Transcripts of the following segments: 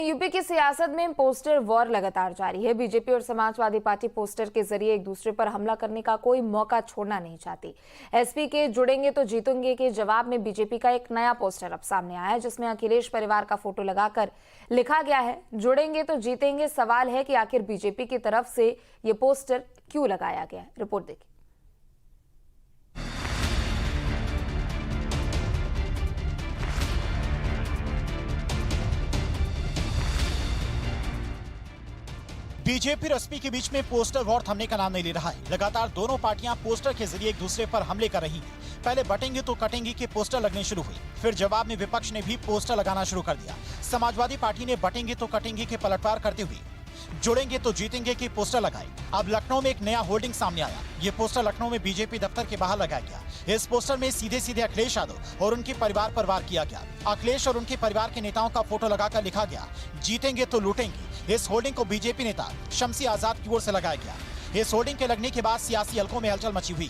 UP की सियासत में पोस्टर वॉर लगातार जारी है। बीजेपी और समाजवादी पार्टी पोस्टर के जरिए एक दूसरे पर हमला करने का कोई मौका छोड़ना नहीं चाहती। एसपी के जुड़ेंगे तो जीतेंगे के जवाब में बीजेपी का एक नया पोस्टर अब सामने आया है, जिसमें अखिलेश परिवार का फोटो लगाकर लिखा गया है, जुड़ेंगे तो जीतेंगे। सवाल है कि आखिर बीजेपी की तरफ से ये पोस्टर क्यों लगाया गया है। रिपोर्ट देखिए। बीजेपी और एसपी के बीच में पोस्टर वॉर थमने का नाम नहीं ले रहा है। लगातार दोनों पार्टियां पोस्टर के जरिए एक दूसरे पर हमले कर रही हैं। पहले बटेंगे तो कटेंगे के पोस्टर लगने शुरू हुए, फिर जवाब में विपक्ष ने भी पोस्टर लगाना शुरू कर दिया। समाजवादी पार्टी ने बटेंगे तो कटेंगे के पलटवार करते हुए जुड़ेंगे तो जीतेंगे के पोस्टर लगाए। अब लखनऊ में एक नया होर्डिंग सामने आया। ये पोस्टर लखनऊ में बीजेपी दफ्तर के बाहर लगाया गया। इस पोस्टर में सीधे सीधे अखिलेश यादव और उनके परिवार पर वार किया गया। अखिलेश और उनके परिवार के नेताओं का फोटो लगाकर लिखा गया, जीतेंगे तो लूटेंगे। इस होर्डिंग को बीजेपी नेता शमसी आजाद की ओर से लगाया गया। इस होर्डिंग के लगने के बाद सियासी हलकों में हलचल मची हुई।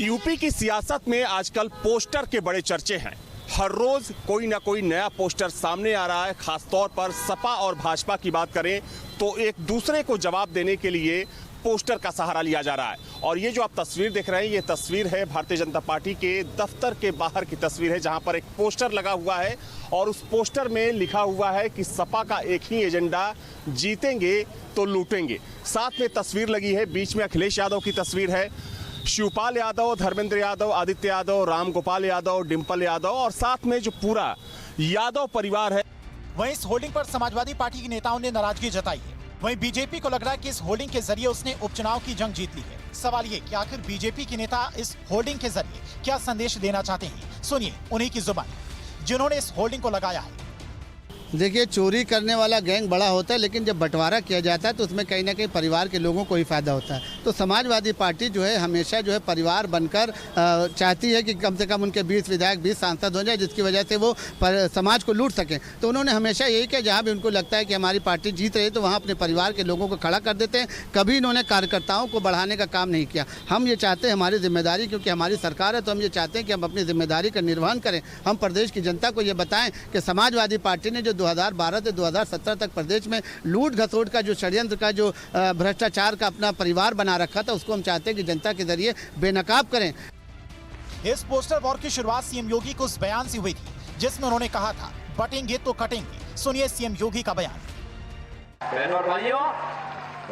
यूपी की सियासत में आजकल पोस्टर के बड़े चर्चे हैं। हर रोज कोई ना कोई नया पोस्टर सामने आ रहा है। खासतौर पर सपा और भाजपा की बात करें तो एक दूसरे को जवाब देने के लिए पोस्टर का सहारा लिया जा रहा है। और ये जो आप तस्वीर देख रहे हैं, ये तस्वीर है भारतीय जनता पार्टी के दफ्तर के बाहर की तस्वीर है, जहां पर एक पोस्टर लगा हुआ है और उस पोस्टर में लिखा हुआ है कि सपा का एक ही एजेंडा, जीतेंगे तो लूटेंगे। साथ में तस्वीर लगी है, बीच में अखिलेश यादव की तस्वीर है, शिवपाल यादव, धर्मेंद्र यादव, आदित्य यादव, राम गोपाल यादव, डिंपल यादव और साथ में जो पूरा यादव परिवार है। वहीं इस होर्डिंग पर समाजवादी पार्टी के नेताओं ने नाराजगी जताई है। वहीं बीजेपी को लग रहा है कि इस होर्डिंग के जरिए उसने उपचुनाव की जंग जीत ली है। सवाल ये कि आखिर बीजेपी के नेता इस होर्डिंग के जरिए क्या संदेश देना चाहते हैं। सुनिए उन्हीं की जुबानी, जिन्होंने इस होर्डिंग को लगाया है। देखिए, चोरी करने वाला गैंग बड़ा होता है, लेकिन जब बंटवारा किया जाता है तो उसमें कहीं ना कहीं परिवार के लोगों को ही फायदा होता है। तो समाजवादी पार्टी जो है हमेशा जो है परिवार बनकर चाहती है कि कम से कम उनके 20 विधायक 20 सांसद हो जाए, जिसकी वजह से वो समाज को लूट सकें। तो उन्होंने हमेशा यही किया, जहाँ भी उनको लगता है कि हमारी पार्टी जीत रही है तो वहाँ अपने परिवार के लोगों को खड़ा कर देते हैं। कभी इन्होंने कार्यकर्ताओं को बढ़ाने का काम नहीं किया। हम ये चाहते हैं, हमारी जिम्मेदारी, क्योंकि हमारी सरकार है, तो हम ये चाहते हैं कि हम अपनी जिम्मेदारी का निर्वहन करें। हम प्रदेश की जनता को ये बताएं कि समाजवादी पार्टी ने जो 2012 से 2017 तक प्रदेश में लूट घसोट का जो षड्यंत्र का जो भ्रष्टाचार का अपना परिवार बना रखा था, उसको हम चाहते हैं कि जनता के जरिए बेनकाब करें। इस पोस्टर वॉर की शुरुआत सीएम योगी को उस बयान से हुई थी, जिसमें उन्होंने कहा था, बटेंगे तो कटेंगे। सुनिए सीएम योगी का बयान। बहनों और भाइयों,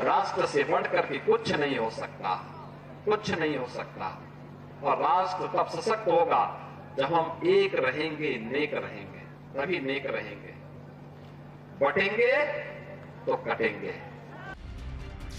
राष्ट्र से बढ़कर के कुछ नहीं हो सकता, कुछ नहीं हो सकता। और राष्ट्र तब सशक्त होगा जब हम एक रहेंगे, नेक रहेंगे, तभी नेक रहेंगे। बटेंगे तो कटेंगे।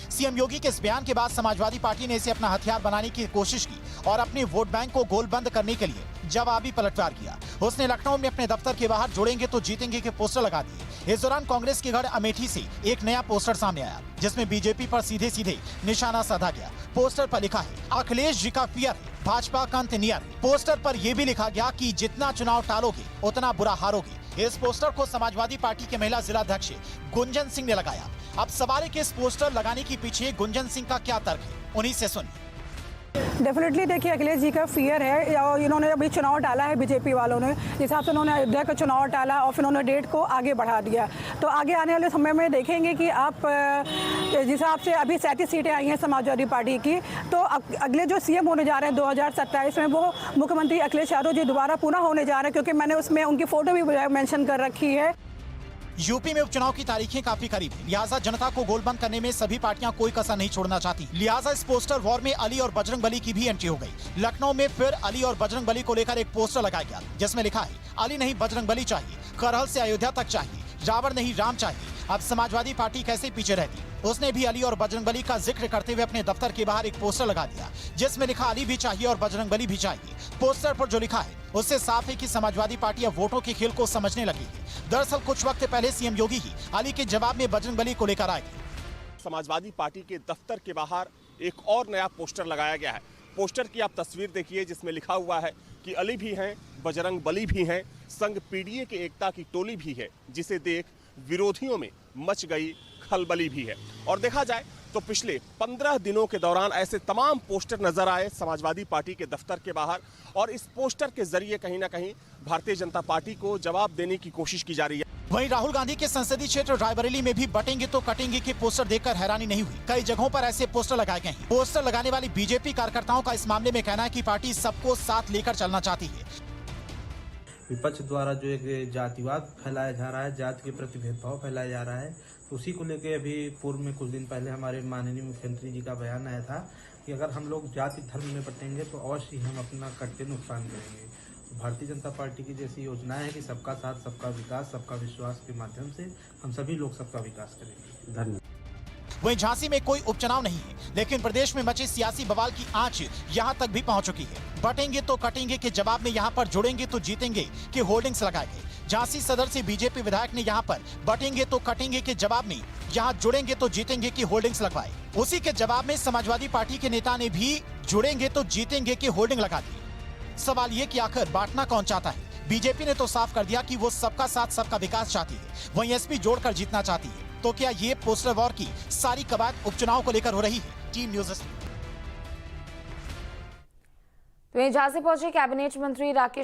सीएम योगी के इस बयान के बाद समाजवादी पार्टी ने इसे अपना हथियार बनाने की कोशिश की और अपने वोट बैंक को गोलबंद करने के लिए जवाबी पलटवार किया। उसने लखनऊ में अपने दफ्तर के बाहर जुड़ेंगे तो जीतेंगे के पोस्टर लगा दिए। इस दौरान कांग्रेस के गढ़ अमेठी से एक नया पोस्टर सामने आया, जिसमें बीजेपी पर सीधे सीधे निशाना साधा गया। पोस्टर पर लिखा है, अखिलेश जी का फियर है, भाजपा का अंत नियर है। पोस्टर पर यह भी लिखा गया कि जितना चुनाव टालोगे उतना बुरा हारोगे। इस पोस्टर को समाजवादी पार्टी के महिला जिलाध्यक्ष गुंजन सिंह ने लगाया। अब सवाल है कि इस पोस्टर लगाने के पीछे गुंजन सिंह का क्या तर्क है, उन्हीं से सुनिए। डेफिनेटली देखिए, अखिलेश जी का फियर है और इन्होंने अभी चुनाव टाला है, बीजेपी वालों ने जिस हिसाब से उन्होंने अयोध्या का चुनाव टाला और फिर उन्होंने डेट को आगे बढ़ा दिया। तो आगे आने वाले समय में देखेंगे कि आप जिस हिसाब से अभी 37 सीटें आई हैं समाजवादी पार्टी की, तो अगले जो सीएम होने जा रहे हैं 2027 में, वो मुख्यमंत्री अखिलेश यादव जी दोबारा पुनः होने जा रहे हैं, क्योंकि मैंने उसमें उनकी फोटो भी मेंशन कर रखी है। यूपी में उपचुनाव की तारीखें काफी करीब है, लिहाजा जनता को गोलबंद करने में सभी पार्टियां कोई कसर नहीं छोड़ना चाहती। लिहाजा इस पोस्टर वॉर में अली और बजरंगबली की भी एंट्री हो गई। लखनऊ में फिर अली और बजरंगबली को लेकर एक पोस्टर लगाया गया, जिसमें लिखा है, अली नहीं बजरंगबली चाहिए, करहल से अयोध्या तक चाहिए, रावण नहीं राम चाहिए। अब समाजवादी पार्टी कैसे पीछे रहती, उसने भी अली और बजरंगबली का जिक्र करते हुए अपने दफ्तर के बाहर एक पोस्टर लगा दिया, जिसमें लिखा, अली भी चाहिए और बजरंगबली भी चाहिए। पोस्टर पर जो लिखा है उससे साफ है कि समाजवादी पार्टी अब वोटों के खेल को समझने लगी है। दरअसल कुछ वक्त पहले सीएम योगी ही अली के जवाब में बजरंगबली को लेकर आए थे। समाजवादी पार्टी के दफ्तर के बाहर एक और नया पोस्टर लगाया गया है। पोस्टर की आप तस्वीर देखिए, जिसमें लिखा हुआ है कि अली भी हैं, बजरंगबली भी हैं, संग पीडीए के एकता की टोली भी है, जिसे देख विरोधियों में मच गई खलबली भी है। और देखा जाए तो पिछले 15 दिनों के दौरान ऐसे तमाम पोस्टर नजर आए समाजवादी पार्टी के दफ्तर के बाहर, और इस पोस्टर के जरिए कहीं ना कहीं भारतीय जनता पार्टी को जवाब देने की कोशिश की जा रही है। वहीं राहुल गांधी के संसदीय क्षेत्र रायबरेली में भी बटेंगे तो कटेंगे के पोस्टर देखकर हैरानी नहीं हुई। कई जगहों पर ऐसे पोस्टर लगाए गए हैं। पोस्टर लगाने वाली बीजेपी कार्यकर्ताओं का इस मामले में कहना है कि पार्टी सबको साथ लेकर चलना चाहती है। विपक्ष द्वारा जो एक जातिवाद फैलाया जा रहा है, जाति के प्रति भेदभाव फैलाया जा रहा है, तो उसी को लेकर अभी पूर्व में कुछ दिन पहले हमारे माननीय मुख्यमंत्री जी का बयान आया था कि अगर हम लोग जाति धर्म में बटेंगे तो अवश्य ही हम अपना कट्टे नुकसान करेंगे। भारतीय जनता पार्टी की जैसी योजनाएं है कि सबका साथ, सबका विकास, सबका विश्वास के माध्यम से हम सभी लोग सबका विकास करेंगे। धन्यवाद। वहीं झांसी में कोई उपचुनाव नहीं है, लेकिन प्रदेश में मचे सियासी बवाल की आंच यहां तक भी पहुंच चुकी है। बटेंगे तो कटेंगे के जवाब में यहां पर जुड़ेंगे तो जीतेंगे के होर्डिंग्स लगाए गए। झांसी सदर से बीजेपी विधायक ने यहां पर बटेंगे तो कटेंगे के जवाब में यहां जुड़ेंगे तो जीतेंगे के होर्डिंग्स लगवाए। उसी के जवाब में समाजवादी पार्टी के नेता ने भी जुड़ेंगे तो जीतेंगे के होर्डिंग लगा दिए। सवाल ये कि आखिर बांटना कौन चाहता है? बीजेपी ने तो साफ कर दिया कि वो सबका साथ सबका विकास चाहती है, वहीं एसपी जोड़कर जीतना चाहती है। तो क्या ये पोस्टर वॉर की सारी कवायद उपचुनाव को लेकर हो रही है? Team news. तो झांसी पहुंचे कैबिनेट मंत्री राकेश